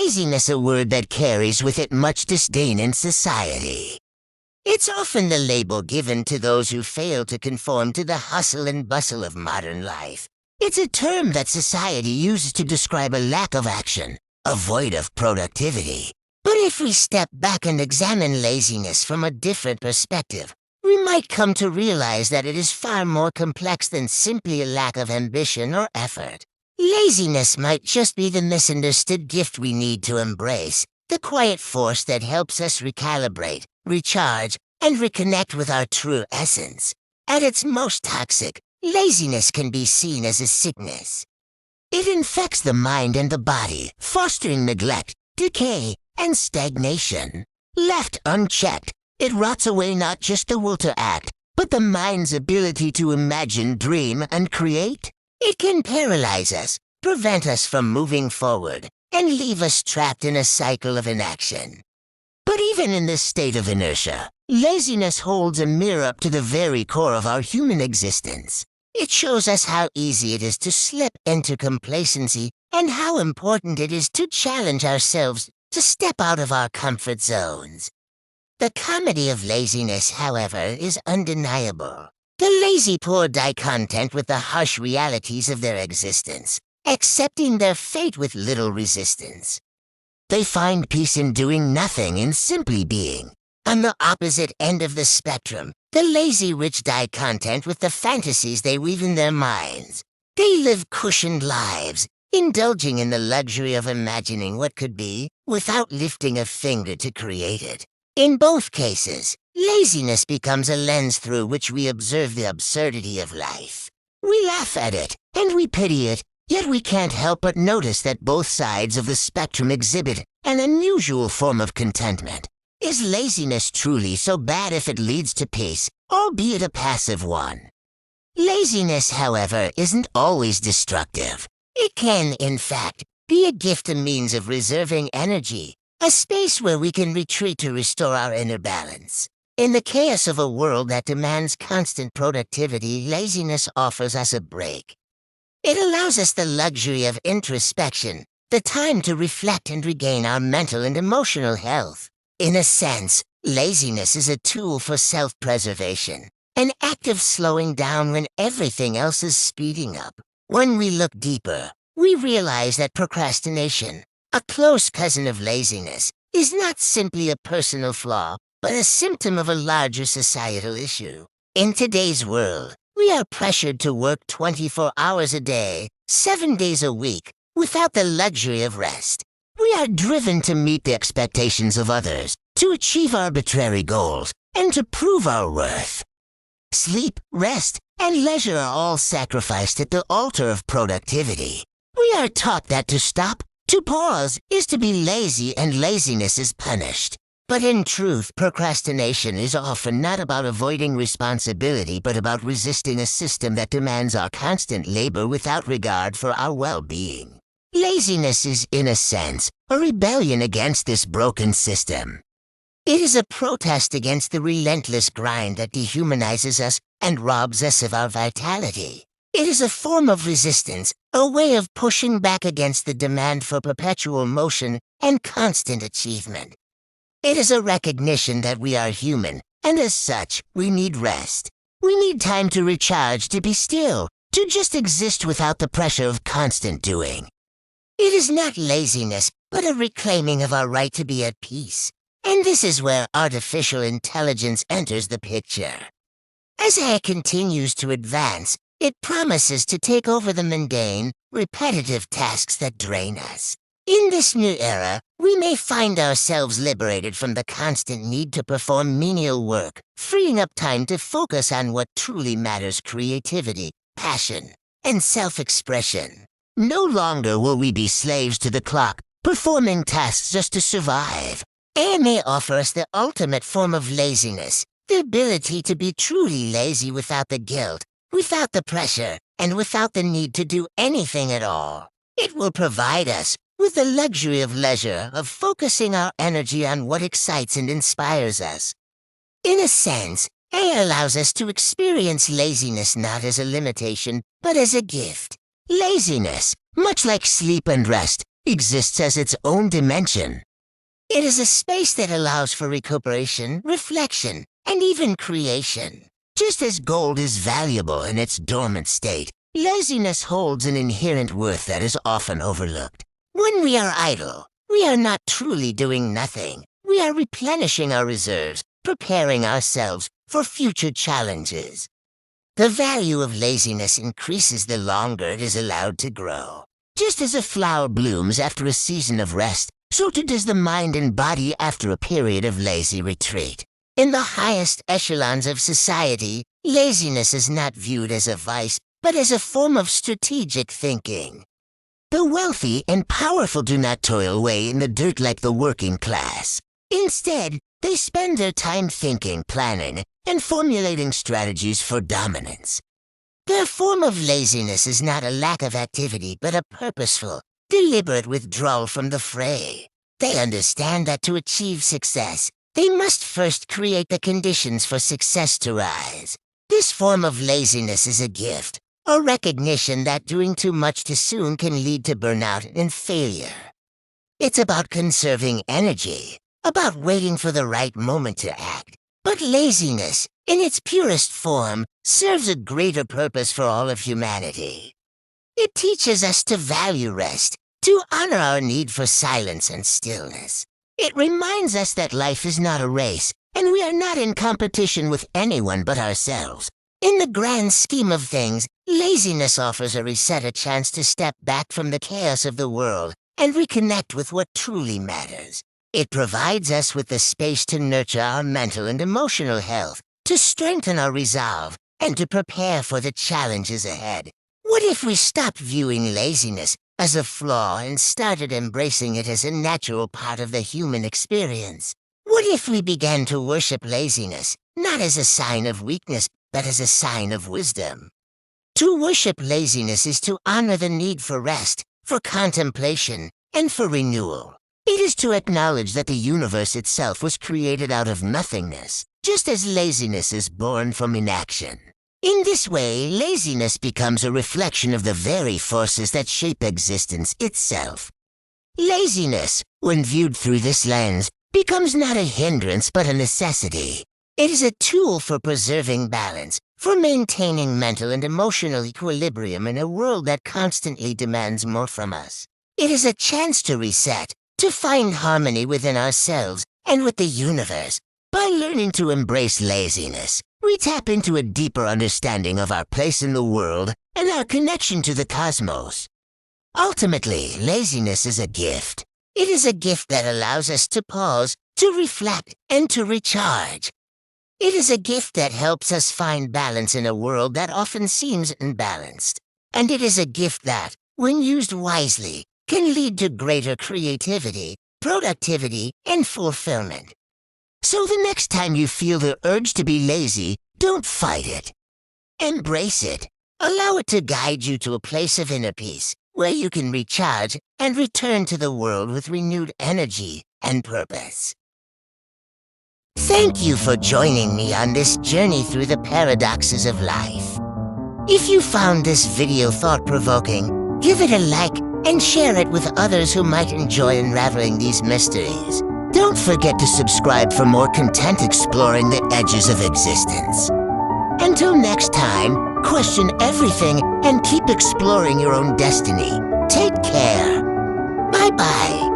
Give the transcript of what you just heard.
laziness a word that carries with it much disdain in society. It's often the label given to those who fail to conform to the hustle and bustle of modern life. It's a term that society uses to describe a lack of action, a void of productivity. But if we step back and examine laziness from a different perspective, we might come to realize that it is far more complex than simply a lack of ambition or effort. Laziness might just be the misunderstood gift we need to embrace, the quiet force that helps us recalibrate, recharge, and reconnect with our true essence. At its most toxic, laziness can be seen as a sickness. It infects the mind and the body, fostering neglect, decay, and stagnation. Left unchecked, it rots away not just the will to act, but the mind's ability to imagine, dream, and create. It can paralyze us, prevent us from moving forward, and leave us trapped in a cycle of inaction. But even in this state of inertia, laziness holds a mirror up to the very core of our human existence. It shows us how easy it is to slip into complacency and how important it is to challenge ourselves to step out of our comfort zones. The comedy of laziness, however, is undeniable. The lazy poor die content with the harsh realities of their existence, accepting their fate with little resistance. They find peace in doing nothing, in simply being. On the opposite end of the spectrum, the lazy rich die content with the fantasies they weave in their minds. They live cushioned lives, indulging in the luxury of imagining what could be, without lifting a finger to create it. In both cases, laziness becomes a lens through which we observe the absurdity of life. We laugh at it, and we pity it, yet we can't help but notice that both sides of the spectrum exhibit an unusual form of contentment. Is laziness truly so bad if it leads to peace, albeit a passive one? Laziness, however, isn't always destructive. It can, in fact, be a gift, a means of reserving energy, a space where we can retreat to restore our inner balance. In the chaos of a world that demands constant productivity, laziness offers us a break. It allows us the luxury of introspection, the time to reflect and regain our mental and emotional health. In a sense, laziness is a tool for self-preservation, an act of slowing down when everything else is speeding up. When we look deeper, we realize that procrastination, a close cousin of laziness, is not simply a personal flaw, but a symptom of a larger societal issue. In today's world, we are pressured to work 24 hours a day, 7 days a week, without the luxury of rest. We are driven to meet the expectations of others, to achieve arbitrary goals, and to prove our worth. Sleep, rest, and leisure are all sacrificed at the altar of productivity. We are taught that to stop, to pause, is to be lazy, and laziness is punished. But in truth, procrastination is often not about avoiding responsibility, but about resisting a system that demands our constant labor without regard for our well-being. Laziness is, in a sense, a rebellion against this broken system. It is a protest against the relentless grind that dehumanizes us and robs us of our vitality. It is a form of resistance, a way of pushing back against the demand for perpetual motion and constant achievement. It is a recognition that we are human, and as such, we need rest. We need time to recharge, to be still, to just exist without the pressure of constant doing. It is not laziness, but a reclaiming of our right to be at peace. And this is where artificial intelligence enters the picture. As AI continues to advance, it promises to take over the mundane, repetitive tasks that drain us. In this new era, we may find ourselves liberated from the constant need to perform menial work, freeing up time to focus on what truly matters: creativity, passion, and self-expression. No longer will we be slaves to the clock, performing tasks just to survive. AI may offer us the ultimate form of laziness, the ability to be truly lazy without the guilt, without the pressure, and without the need to do anything at all. It will provide us with the luxury of leisure, of focusing our energy on what excites and inspires us. In a sense, AI allows us to experience laziness not as a limitation, but as a gift. Laziness, much like sleep and rest, exists as its own dimension. It is a space that allows for recuperation, reflection, and even creation. Just as gold is valuable in its dormant state, laziness holds an inherent worth that is often overlooked. When we are idle, we are not truly doing nothing. We are replenishing our reserves, preparing ourselves for future challenges. The value of laziness increases the longer it is allowed to grow. Just as a flower blooms after a season of rest, so too does the mind and body after a period of lazy retreat. In the highest echelons of society, laziness is not viewed as a vice, but as a form of strategic thinking. The wealthy and powerful do not toil away in the dirt like the working class. Instead, they spend their time thinking, planning, and formulating strategies for dominance. Their form of laziness is not a lack of activity, but a purposeful, deliberate withdrawal from the fray. They understand that to achieve success, they must first create the conditions for success to rise. This form of laziness is a gift, a recognition that doing too much too soon can lead to burnout and failure. It's about conserving energy, about waiting for the right moment to act. But laziness, in its purest form, serves a greater purpose for all of humanity. It teaches us to value rest, to honor our need for silence and stillness. It reminds us that life is not a race, and we are not in competition with anyone but ourselves. In the grand scheme of things, laziness offers a reset, a chance to step back from the chaos of the world and reconnect with what truly matters. It provides us with the space to nurture our mental and emotional health, to strengthen our resolve, and to prepare for the challenges ahead. What if we stopped viewing laziness as a flaw and started embracing it as a natural part of the human experience? What if we began to worship laziness, not as a sign of weakness, but as a sign of wisdom? To worship laziness is to honor the need for rest, for contemplation, and for renewal. It is to acknowledge that the universe itself was created out of nothingness, just as laziness is born from inaction. In this way, laziness becomes a reflection of the very forces that shape existence itself. Laziness, when viewed through this lens, becomes not a hindrance but a necessity. It is a tool for preserving balance, for maintaining mental and emotional equilibrium in a world that constantly demands more from us. It is a chance to reset, to find harmony within ourselves and with the universe. By learning to embrace laziness, we tap into a deeper understanding of our place in the world and our connection to the cosmos. Ultimately, laziness is a gift. It is a gift that allows us to pause, to reflect, and to recharge. It is a gift that helps us find balance in a world that often seems imbalanced. And it is a gift that, when used wisely, can lead to greater creativity, productivity, and fulfillment. So the next time you feel the urge to be lazy, don't fight it. Embrace it. Allow it to guide you to a place of inner peace, where you can recharge and return to the world with renewed energy and purpose. Thank you for joining me on this journey through the paradoxes of life. If you found this video thought-provoking, give it a like and share it with others who might enjoy unraveling these mysteries. Don't forget to subscribe for more content exploring the edges of existence. Until next time, question everything and keep exploring your own destiny. Take care. Bye-bye.